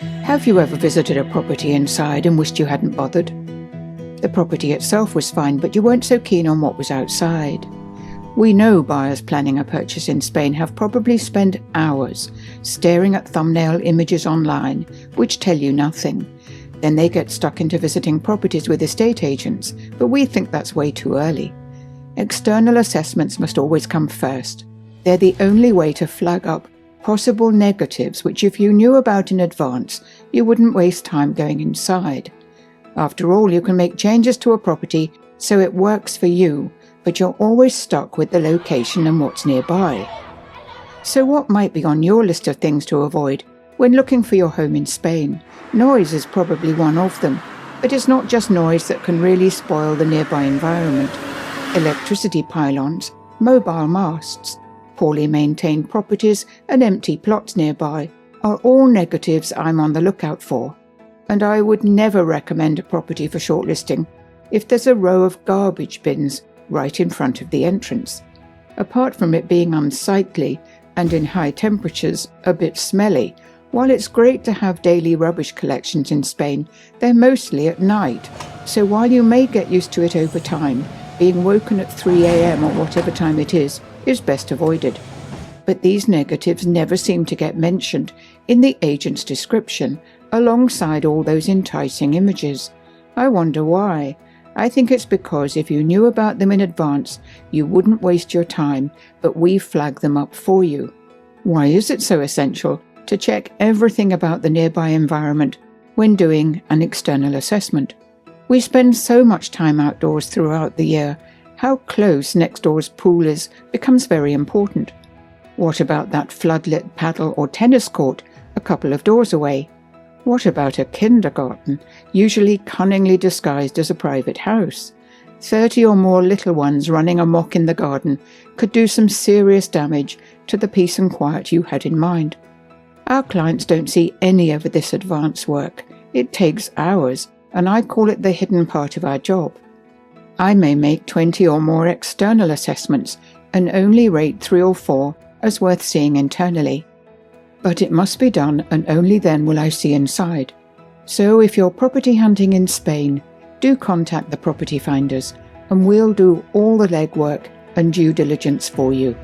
Have you ever visited a property inside and wished you hadn't bothered? The property itself was fine, but you weren't so keen on what was outside. We know buyers planning a purchase in Spain have probably spent hours staring at thumbnail images online which tell you nothing. Then they get stuck into visiting properties with estate agents, but we think that's way too early. External assessments must always come first. They're the only way to flag up possible negatives which, if you knew about in advance, you wouldn't waste time going inside. After all, you can make changes to a property so it works for you, but you're always stuck with the location and what's nearby. So what might be on your list of things to avoid when looking for your home in Spain? Noise is probably one of them, but it's not just noise that can really spoil the nearby environment. Electricity pylons, mobile masts, poorly maintained properties and empty plots nearby are all negatives I'm on the lookout for. And I would never recommend a property for shortlisting if there's a row of garbage bins right in front of the entrance. Apart from it being unsightly and in high temperatures a bit smelly, while it's great to have daily rubbish collections in Spain, they're mostly at night. So while you may get used to it over time, being woken at 3 a.m. or whatever time it is best avoided. But these negatives never seem to get mentioned in the agent's description, alongside all those enticing images. I wonder why. I think it's because if you knew about them in advance, you wouldn't waste your time, but we flag them up for you. Why is it so essential to check everything about the nearby environment when doing an external assessment? We spend so much time outdoors throughout the year. How close next door's pool is becomes very important. What about that floodlit paddle or tennis court a couple of doors away? What about a kindergarten, usually cunningly disguised as a private house? 30 or more little ones running amok in the garden could do some serious damage to the peace and quiet you had in mind. Our clients don't see any of this advanced work. It takes hours, and I call it the hidden part of our job. I may make 20 or more external assessments and only rate 3 or 4 as worth seeing internally. But it must be done, and only then will I see inside. So if you're property hunting in Spain, do contact the property finders and we'll do all the legwork and due diligence for you.